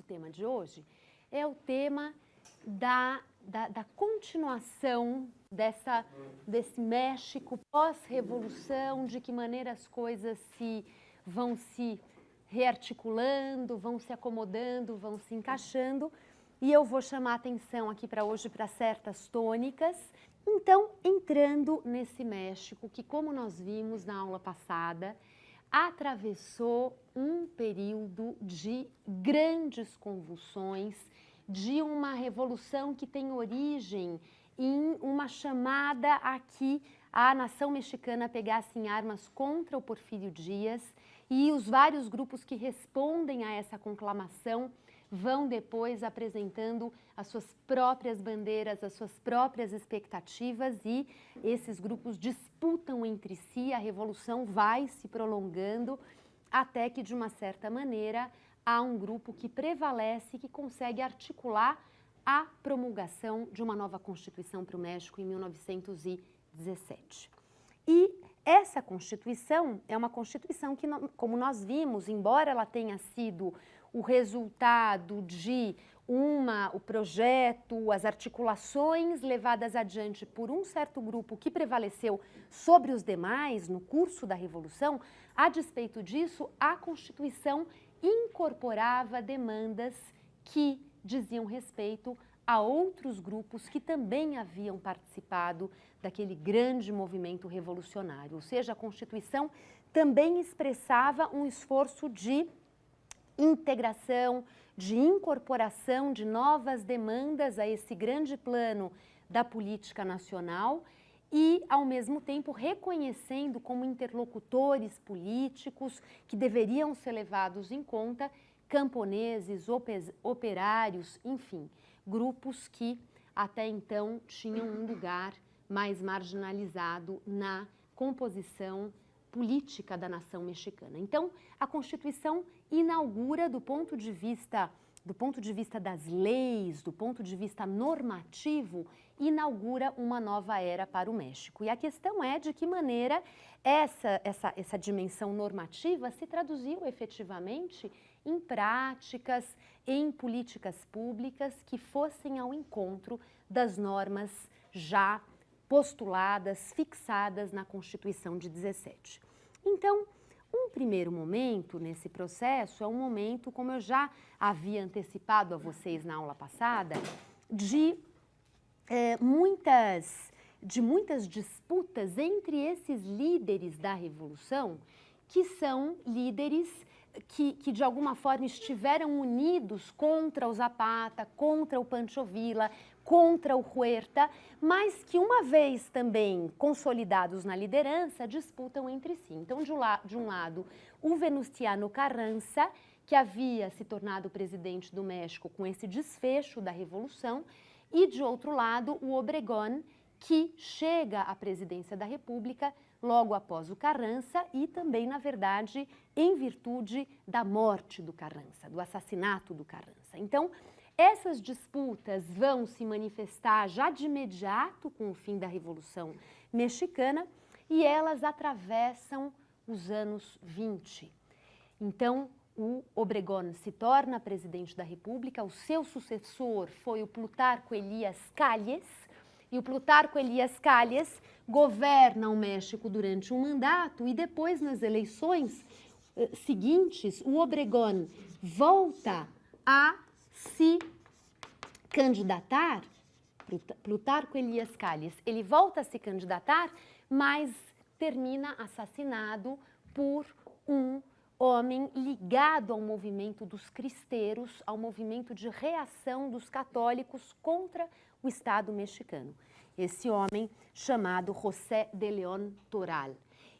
tema de hoje é o tema da continuação desse México pós-revolução, de que maneira as coisas vão se rearticulando, vão se acomodando, vão se encaixando. E eu vou chamar a atenção aqui para hoje para certas tônicas. Então, entrando nesse México, que como nós vimos na aula passada, atravessou um período de grandes convulsões, de uma revolução que tem origem em uma chamada a que a nação mexicana pegasse em armas contra o Porfírio Dias, e os vários grupos que respondem a essa conclamação vão depois apresentando as suas próprias bandeiras, as suas próprias expectativas, e esses grupos disputam entre si, a revolução vai se prolongando até que, de uma certa maneira, há um grupo que prevalece, que consegue articular a promulgação de uma nova Constituição para o México em 1917. E essa Constituição é uma Constituição que, como nós vimos, embora ela tenha sido o resultado de o projeto, as articulações levadas adiante por um certo grupo que prevaleceu sobre os demais no curso da Revolução, a despeito disso, a Constituição incorporava demandas que diziam respeito a outros grupos que também haviam participado daquele grande movimento revolucionário. Ou seja, a Constituição também expressava um esforço de integração, de incorporação de novas demandas a esse grande plano da política nacional e, ao mesmo tempo, reconhecendo como interlocutores políticos que deveriam ser levados em conta camponeses, operários, enfim, grupos que até então tinham um lugar mais marginalizado na composição política da nação mexicana. Então, a Constituição inaugura, do ponto de vista das leis, do ponto de vista normativo, inaugura uma nova era para o México. E a questão é de que maneira essa dimensão normativa se traduziu efetivamente em práticas, em políticas públicas que fossem ao encontro das normas já postuladas, fixadas na Constituição de 17. Então, um primeiro momento nesse processo é um momento, como eu já havia antecipado a vocês na aula passada, de muitas disputas entre esses líderes da Revolução, que são líderes que de alguma forma estiveram unidos contra o Zapata, contra o Pancho Villa, contra o Huerta, mas que, uma vez também consolidados na liderança, disputam entre si. Então, de um lado, o Venustiano Carranza, que havia se tornado presidente do México com esse desfecho da Revolução, e, de outro lado, o Obregón, que chega à presidência da República logo após o Carranza e também, na verdade, em virtude da morte do Carranza, do assassinato do Carranza. Então, essas disputas vão se manifestar já de imediato com o fim da Revolução Mexicana e elas atravessam os anos 20. Então, o Obregón se torna presidente da República, o seu sucessor foi o Plutarco Elías Calles, e o Plutarco Elías Calles governa o México durante um mandato e depois, nas eleições seguintes, o Obregón volta a se candidatar, Plutarco Elías Calles, ele volta a se candidatar, mas termina assassinado por um homem ligado ao movimento dos cristeiros, ao movimento de reação dos católicos contra o Estado mexicano. Esse homem chamado José de León Toral.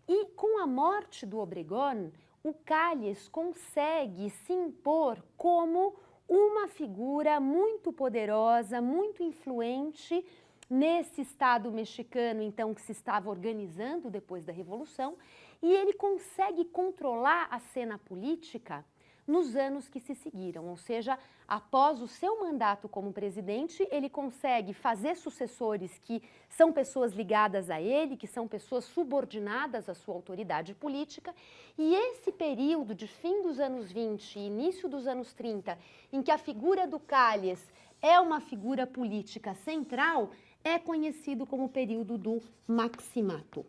E com a morte do Obregón, o Calles consegue se impor como uma figura muito poderosa, muito influente nesse Estado mexicano, então, que se estava organizando depois da Revolução, e ele consegue controlar a cena política nos anos que se seguiram, ou seja, após o seu mandato como presidente, ele consegue fazer sucessores que são pessoas ligadas a ele, que são pessoas subordinadas à sua autoridade política, e esse período de fim dos anos 20 e início dos anos 30, em que a figura do Calles é uma figura política central, é conhecido como o período do Maximato.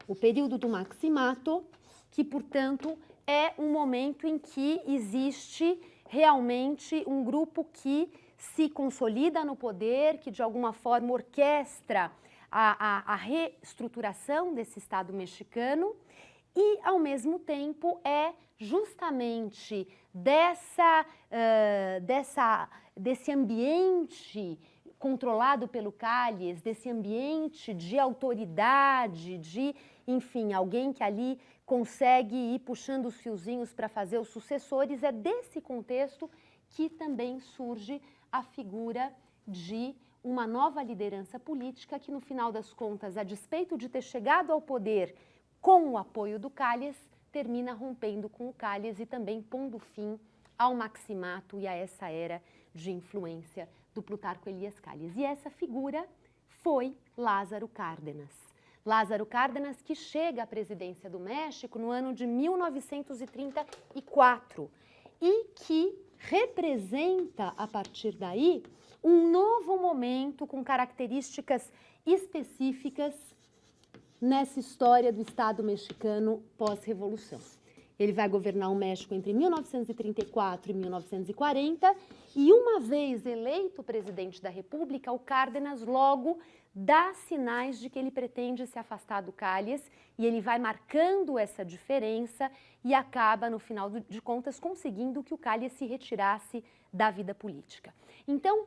O período do Maximato, que, portanto, é um momento em que existe realmente um grupo que se consolida no poder, que de alguma forma orquestra a reestruturação desse Estado mexicano e, ao mesmo tempo, é justamente desse ambiente controlado pelo Calles, desse ambiente de autoridade, enfim, alguém que ali consegue ir puxando os fiozinhos para fazer os sucessores, é desse contexto que também surge a figura de uma nova liderança política que, no final das contas, a despeito de ter chegado ao poder com o apoio do Calles, termina rompendo com o Calles e também pondo fim ao Maximato e a essa era de influência do Plutarco Elias Calles. E essa figura foi Lázaro Cárdenas. Lázaro Cárdenas, que chega à presidência do México no ano de 1934 e que representa, a partir daí, um novo momento com características específicas nessa história do Estado mexicano pós-revolução. Ele vai governar o México entre 1934 e 1940 e, uma vez eleito presidente da República, o Cárdenas logo dá sinais de que ele pretende se afastar do Calles e ele vai marcando essa diferença e acaba, no final de contas, conseguindo que o Calles se retirasse da vida política. Então,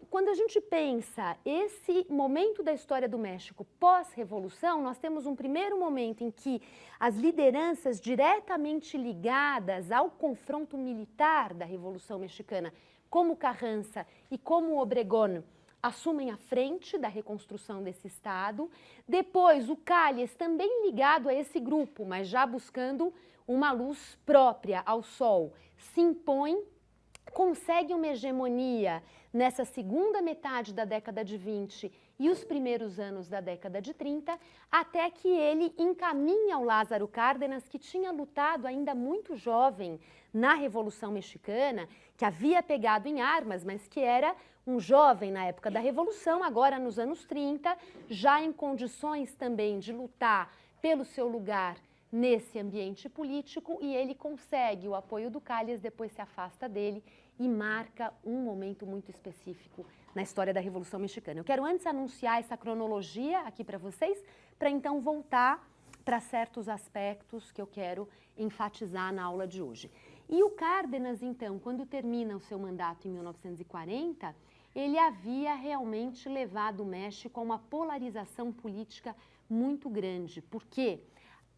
quando a gente pensa esse momento da história do México pós-revolução, nós temos um primeiro momento em que as lideranças diretamente ligadas ao confronto militar da Revolução Mexicana, como Carranza e como Obregón, assumem a frente da reconstrução desse Estado. Depois, o Calles, também ligado a esse grupo, mas já buscando uma luz própria ao sol, se impõe, consegue uma hegemonia nessa segunda metade da década de 20 e os primeiros anos da década de 30, até que ele encaminha o Lázaro Cárdenas, que tinha lutado ainda muito jovem na Revolução Mexicana, que havia pegado em armas, mas que era um jovem na época da Revolução, agora nos anos 30, já em condições também de lutar pelo seu lugar nesse ambiente político, e ele consegue o apoio do Calles, depois se afasta dele e marca um momento muito específico na história da Revolução Mexicana. Eu quero antes anunciar essa cronologia aqui para vocês, para então voltar para certos aspectos que eu quero enfatizar na aula de hoje. E o Cárdenas, então, quando termina o seu mandato em 1940, ele havia realmente levado o México a uma polarização política muito grande, porque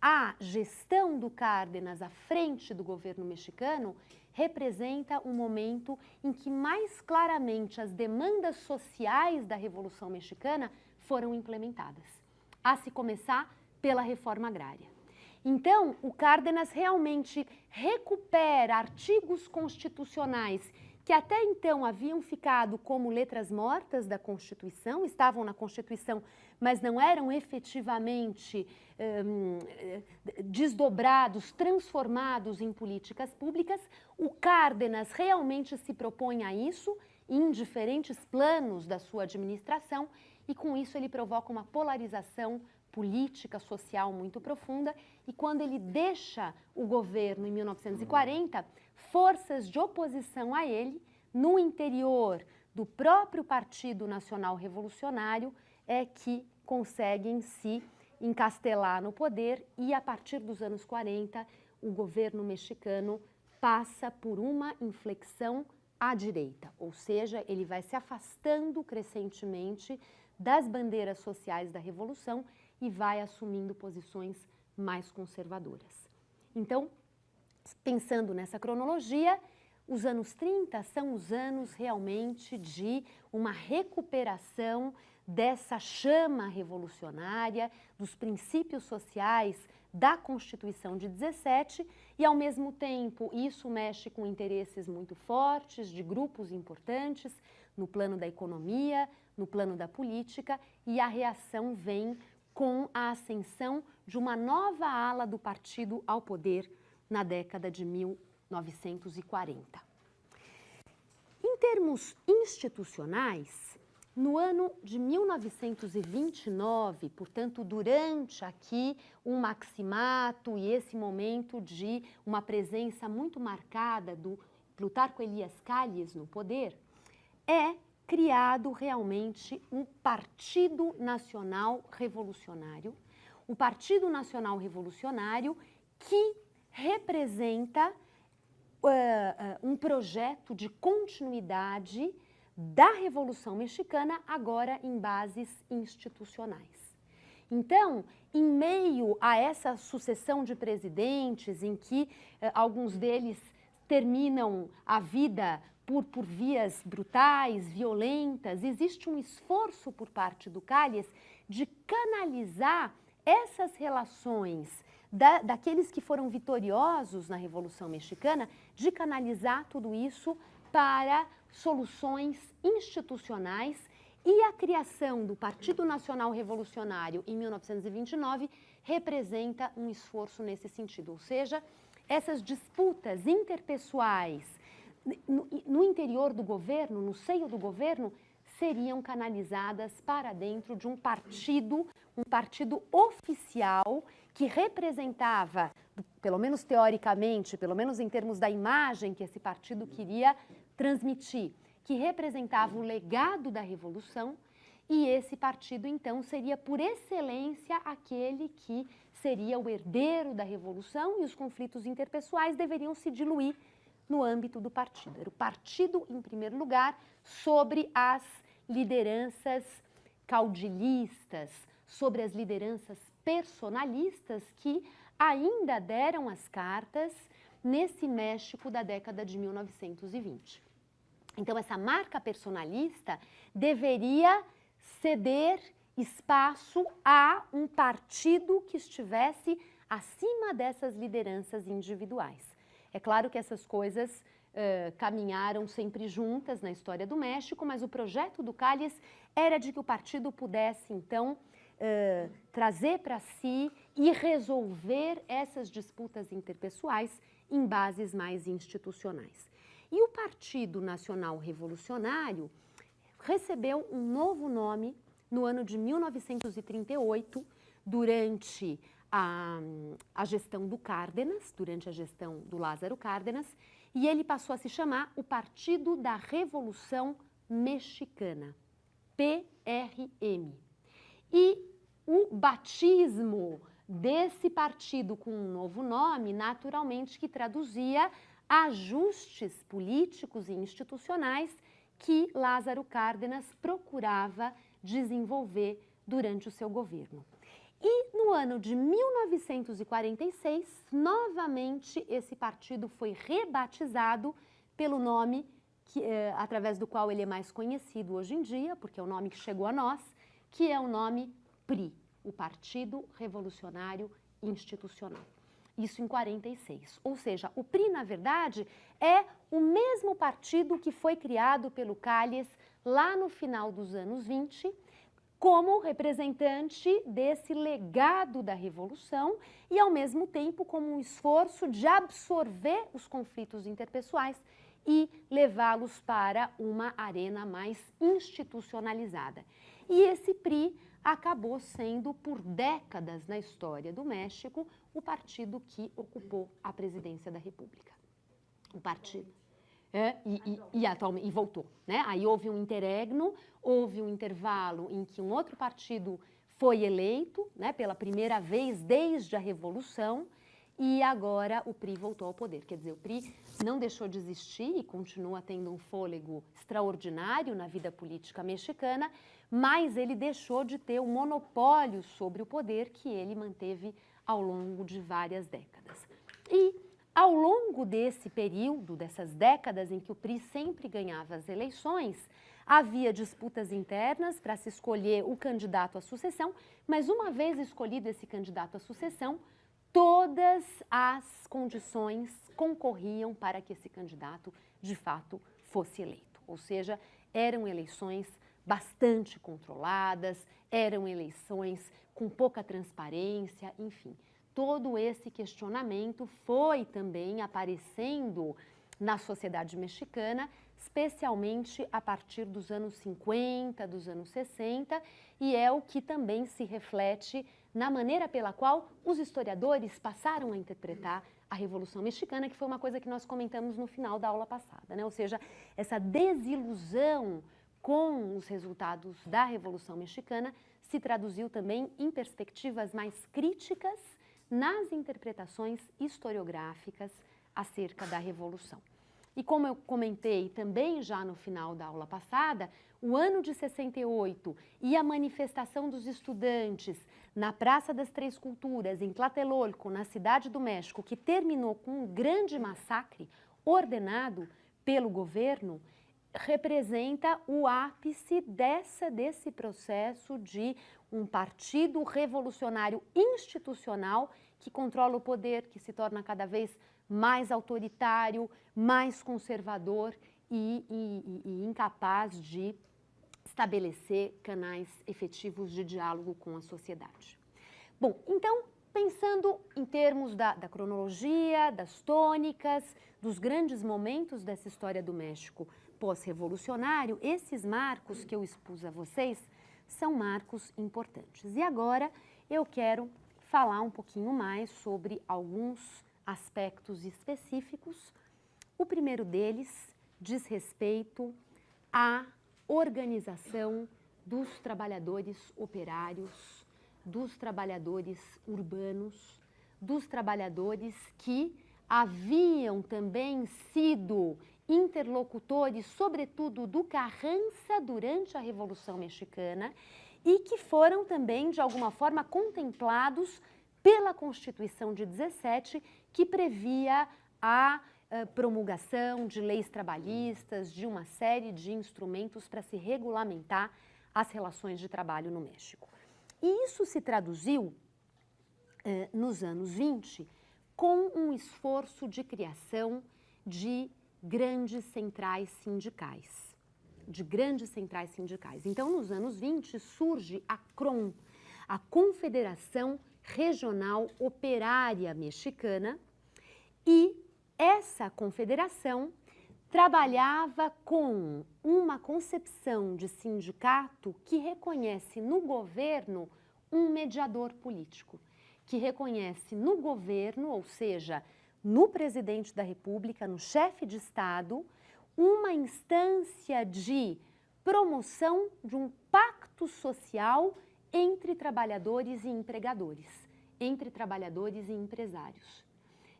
a gestão do Cárdenas à frente do governo mexicano representa um momento em que mais claramente as demandas sociais da Revolução Mexicana foram implementadas, a se começar pela reforma agrária. Então, o Cárdenas realmente recupera artigos constitucionais que até então haviam ficado como letras mortas da Constituição, estavam na Constituição, mas não eram efetivamente desdobrados, transformados em políticas públicas. O Cárdenas realmente se propõe a isso em diferentes planos da sua administração e com isso ele provoca uma polarização política, social muito profunda, e quando ele deixa o governo em 1940, forças de oposição a ele, no interior do próprio Partido Nacional Revolucionário, é que conseguem se encastelar no poder e, a partir dos anos 40, o governo mexicano passa por uma inflexão à direita, ou seja, ele vai se afastando crescentemente das bandeiras sociais da Revolução e vai assumindo posições mais conservadoras. Então, pensando nessa cronologia, os anos 30 são os anos realmente de uma recuperação dessa chama revolucionária, dos princípios sociais da Constituição de 17 e, ao mesmo tempo, isso mexe com interesses muito fortes de grupos importantes no plano da economia, no plano da política, e a reação vem com a ascensão de uma nova ala do partido ao poder na década de 1940. Em termos institucionais, no ano de 1929, portanto, durante aqui um maximato e esse momento de uma presença muito marcada do Plutarco Elias Calles no poder, é criado realmente um Partido Nacional Revolucionário, o Partido Nacional Revolucionário que representa um projeto de continuidade da Revolução Mexicana, agora em bases institucionais. Então, em meio a essa sucessão de presidentes, em que alguns deles terminam a vida por vias brutais, violentas, existe um esforço por parte do Calles de canalizar essas relações daqueles que foram vitoriosos na Revolução Mexicana, de canalizar tudo isso para soluções institucionais, e a criação do Partido Nacional Revolucionário em 1929 representa um esforço nesse sentido, ou seja, essas disputas interpessoais no interior do governo, no seio do governo, seriam canalizadas para dentro de um partido oficial que representava, pelo menos teoricamente, pelo menos em termos da imagem que esse partido queria transmitir, que representava o legado da Revolução, e esse partido, então, seria por excelência aquele que seria o herdeiro da Revolução, e os conflitos interpessoais deveriam se diluir no âmbito do partido. Era o partido, em primeiro lugar, sobre as lideranças caudilistas, sobre as lideranças personalistas que ainda deram as cartas nesse México da década de 1920. Então, essa marca personalista deveria ceder espaço a um partido que estivesse acima dessas lideranças individuais. É claro que essas coisas caminharam sempre juntas na história do México, mas o projeto do Calles era de que o partido pudesse, então, trazer para si e resolver essas disputas interpessoais em bases mais institucionais. E o Partido Nacional Revolucionário recebeu um novo nome no ano de 1938, durante a gestão do Cárdenas, durante a gestão do Lázaro Cárdenas, e ele passou a se chamar o Partido da Revolução Mexicana, PRM. E o batismo desse partido com um novo nome, naturalmente, que traduzia ajustes políticos e institucionais que Lázaro Cárdenas procurava desenvolver durante o seu governo. E no ano de 1946, novamente, esse partido foi rebatizado pelo nome através do qual ele é mais conhecido hoje em dia, porque é o nome que chegou a nós, que é o nome PRI, o Partido Revolucionário Institucional. Isso em 46. Ou seja, o PRI, na verdade, é o mesmo partido que foi criado pelo Calles lá no final dos anos 20, como representante desse legado da Revolução e, ao mesmo tempo, como um esforço de absorver os conflitos interpessoais e levá-los para uma arena mais institucionalizada. E esse PRI acabou sendo, por décadas na história do México, o partido que ocupou a presidência da República. O partido. E voltou, né? Aí houve um interregno, houve um intervalo em que um outro partido foi eleito, né, pela primeira vez desde a Revolução, e agora o PRI voltou ao poder. Quer dizer, o PRI não deixou de existir e continua tendo um fôlego extraordinário na vida política mexicana, mas ele deixou de ter o monopólio sobre o poder que ele manteve ao longo de várias décadas. E ao longo desse período, dessas décadas em que o PRI sempre ganhava as eleições, Havia disputas internas para se escolher o candidato à sucessão, mas uma vez escolhido esse candidato à sucessão, todas as condições concorriam para que esse candidato, de fato, fosse eleito. Ou seja, eram eleições bastante controladas, eram eleições com pouca transparência, enfim. Todo esse questionamento foi também aparecendo na sociedade mexicana, especialmente a partir dos anos 50, dos anos 60, e é o que também se reflete na maneira pela qual os historiadores passaram a interpretar a Revolução Mexicana, que foi uma coisa que nós comentamos no final da aula passada, né? Ou seja, essa desilusão com os resultados da Revolução Mexicana se traduziu também em perspectivas mais críticas nas interpretações historiográficas acerca da Revolução. E como eu comentei também já no final da aula passada, o ano de 68 e a manifestação dos estudantes na Praça das Três Culturas, em Tlatelolco, na Cidade do México, que terminou com um grande massacre ordenado pelo governo, representa o ápice desse processo de um partido revolucionário institucional que controla o poder, que se torna cada vez mais autoritário, mais conservador e incapaz de estabelecer canais efetivos de diálogo com a sociedade. Bom, então, pensando em termos da cronologia, das tônicas, dos grandes momentos dessa história do México pós-revolucionário, esses marcos que eu expus a vocês são marcos importantes. E agora eu quero falar um pouquinho mais sobre alguns aspectos específicos. O primeiro deles diz respeito à organização dos trabalhadores operários, dos trabalhadores urbanos, dos trabalhadores que haviam também sido interlocutores, sobretudo do Carranza durante a Revolução Mexicana e que foram também, de alguma forma, contemplados pela Constituição de 17, que previa a promulgação de leis trabalhistas, de uma série de instrumentos para se regulamentar as relações de trabalho no México. E isso se traduziu, nos anos 20, com um esforço de criação de grandes centrais sindicais. Então, nos anos 20, surge a CROM, a Confederação Regional Operária Mexicana, e essa confederação trabalhava com uma concepção de sindicato que reconhece no governo um mediador político, que reconhece no governo, ou seja, no presidente da República, no chefe de Estado, uma instância de promoção de um pacto social entre trabalhadores e empregadores, entre trabalhadores e empresários.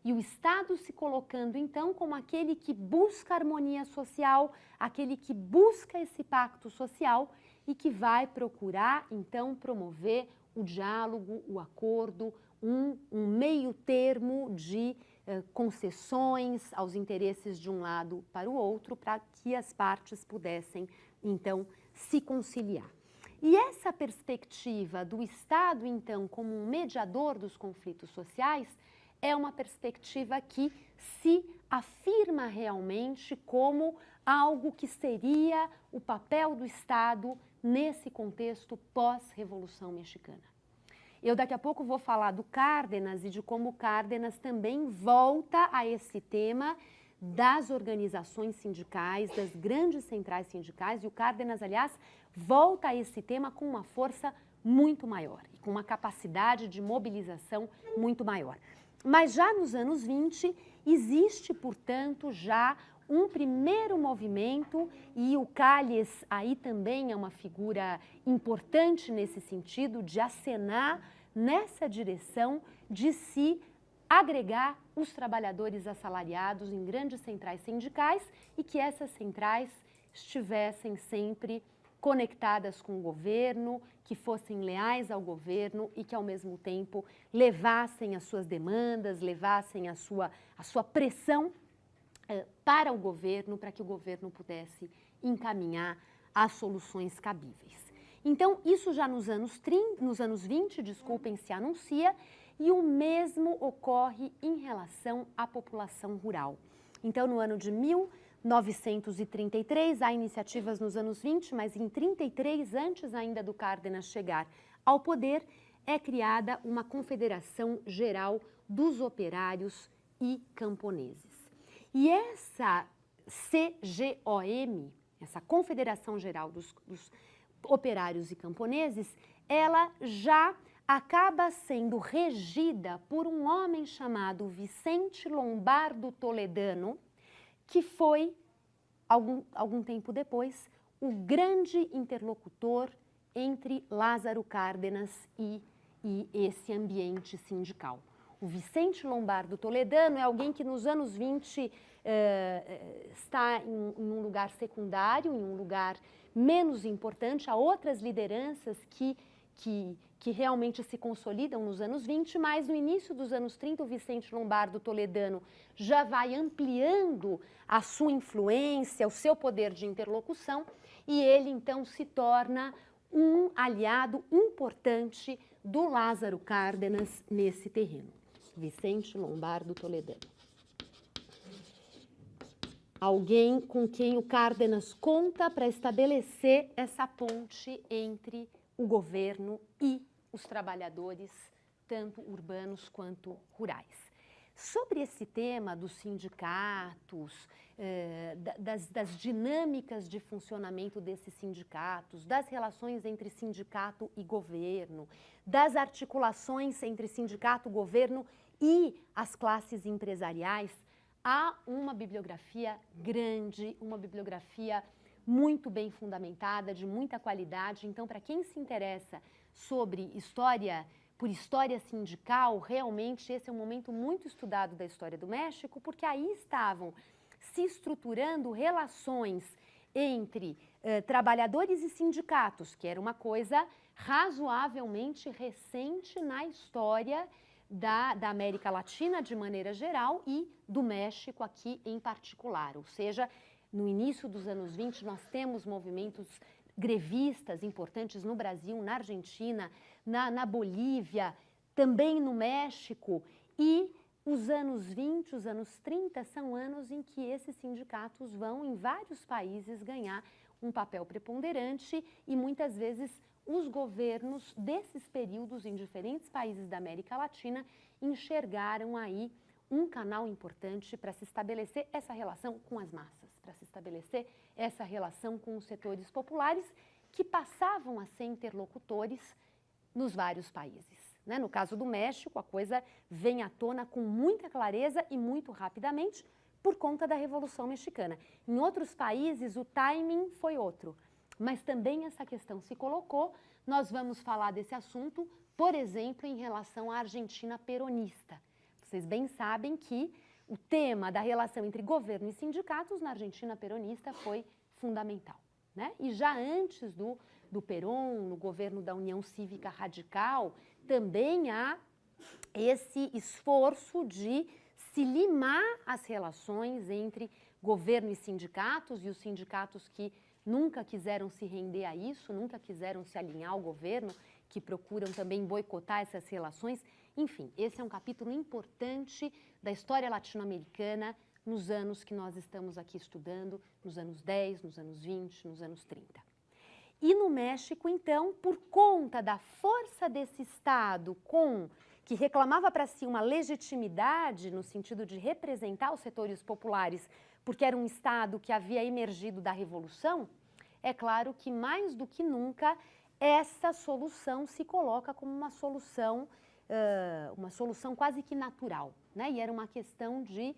E o Estado se colocando, então, como aquele que busca harmonia social, aquele que busca esse pacto social e que vai procurar, então, promover o diálogo, o acordo, um meio termo de concessões aos interesses de um lado para o outro, para que as partes pudessem, então, se conciliar. E essa perspectiva do Estado, então, como um mediador dos conflitos sociais, é uma perspectiva que se afirma realmente como algo que seria o papel do Estado nesse contexto pós-Revolução Mexicana. Eu daqui a pouco vou falar do Cárdenas e de como o Cárdenas também volta a esse tema das organizações sindicais, das grandes centrais sindicais, e o Cárdenas, aliás, volta a esse tema com uma força muito maior, e com uma capacidade de mobilização muito maior. Mas já nos anos 20, existe, portanto, já um primeiro movimento, e o Calles aí também é uma figura importante nesse sentido, de acenar nessa direção de se agregar os trabalhadores assalariados em grandes centrais sindicais e que essas centrais estivessem sempre conectadas com o governo, que fossem leais ao governo e que, ao mesmo tempo, levassem as suas demandas, levassem a sua pressão para o governo, para que o governo pudesse encaminhar as soluções cabíveis. Então, isso já nos anos 20, se anuncia, e o mesmo ocorre em relação à população rural. Então, no ano de 1933, há iniciativas nos anos 20, mas em 33, antes ainda do Cárdenas chegar ao poder, é criada uma Confederação Geral dos Operários e Camponeses. E essa CGOM, essa Confederação Geral dos Operários e Camponeses, ela já acaba sendo regida por um homem chamado Vicente Lombardo Toledano, que foi, algum tempo depois, o grande interlocutor entre Lázaro Cárdenas e esse ambiente sindical. O Vicente Lombardo Toledano é alguém que nos anos 20 está em um lugar secundário, em um lugar menos importante. Há outras lideranças que realmente se consolidam nos anos 20, mas no início dos anos 30, o Vicente Lombardo Toledano já vai ampliando a sua influência, o seu poder de interlocução, e ele então se torna um aliado importante do Lázaro Cárdenas nesse terreno. Vicente Lombardo Toledano. Alguém com quem o Cárdenas conta para estabelecer essa ponte entre o governo e os trabalhadores, tanto urbanos quanto rurais. Sobre esse tema dos sindicatos, das dinâmicas de funcionamento desses sindicatos, das relações entre sindicato e governo, das articulações entre sindicato, governo e as classes empresariais, há uma bibliografia grande, uma bibliografia muito bem fundamentada, de muita qualidade. Então, para quem se interessa sobre por história sindical, realmente esse é um momento muito estudado da história do México, porque aí estavam se estruturando relações entre trabalhadores e sindicatos, que era uma coisa razoavelmente recente na história da América Latina de maneira geral e do México aqui em particular. Ou seja, no início dos anos 20, nós temos movimentos grevistas importantes no Brasil, na Argentina, na Bolívia, também no México, e os anos 20, os anos 30 são anos em que esses sindicatos vão, em vários países, ganhar um papel preponderante, e muitas vezes os governos desses períodos em diferentes países da América Latina enxergaram aí um canal importante para se estabelecer essa relação com as massas, para se estabelecer essa relação com os setores populares que passavam a ser interlocutores nos vários países. Né? No caso do México, a coisa vem à tona com muita clareza e muito rapidamente por conta da Revolução Mexicana. Em outros países, o timing foi outro, mas também essa questão se colocou. Nós vamos falar desse assunto, por exemplo, em relação à Argentina peronista. Vocês bem sabem que o tema da relação entre governo e sindicatos na Argentina peronista foi fundamental, né? E já antes do Perón, no governo da União Cívica Radical, também há esse esforço de se limar as relações entre governo e sindicatos, e os sindicatos que nunca quiseram se render a isso, nunca quiseram se alinhar ao governo, que procuram também boicotar essas relações. Enfim, esse é um capítulo importante da história latino-americana nos anos que nós estamos aqui estudando, nos anos 10, nos anos 20, nos anos 30. E no México, então, por conta da força desse Estado que reclamava para si uma legitimidade no sentido de representar os setores populares, porque era um Estado que havia emergido da Revolução, é claro que mais do que nunca essa solução se coloca como uma solução quase que natural, né? E era uma questão de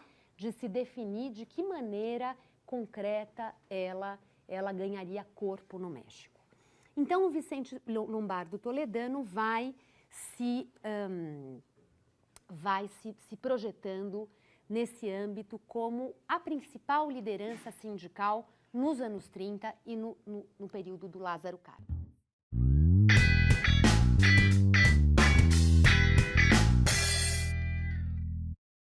se definir de que maneira concreta ela ganharia corpo no México. Então, o Vicente Lombardo Toledano vai se projetando nesse âmbito como a principal liderança sindical nos anos 30 e no período do Lázaro Cárdenas.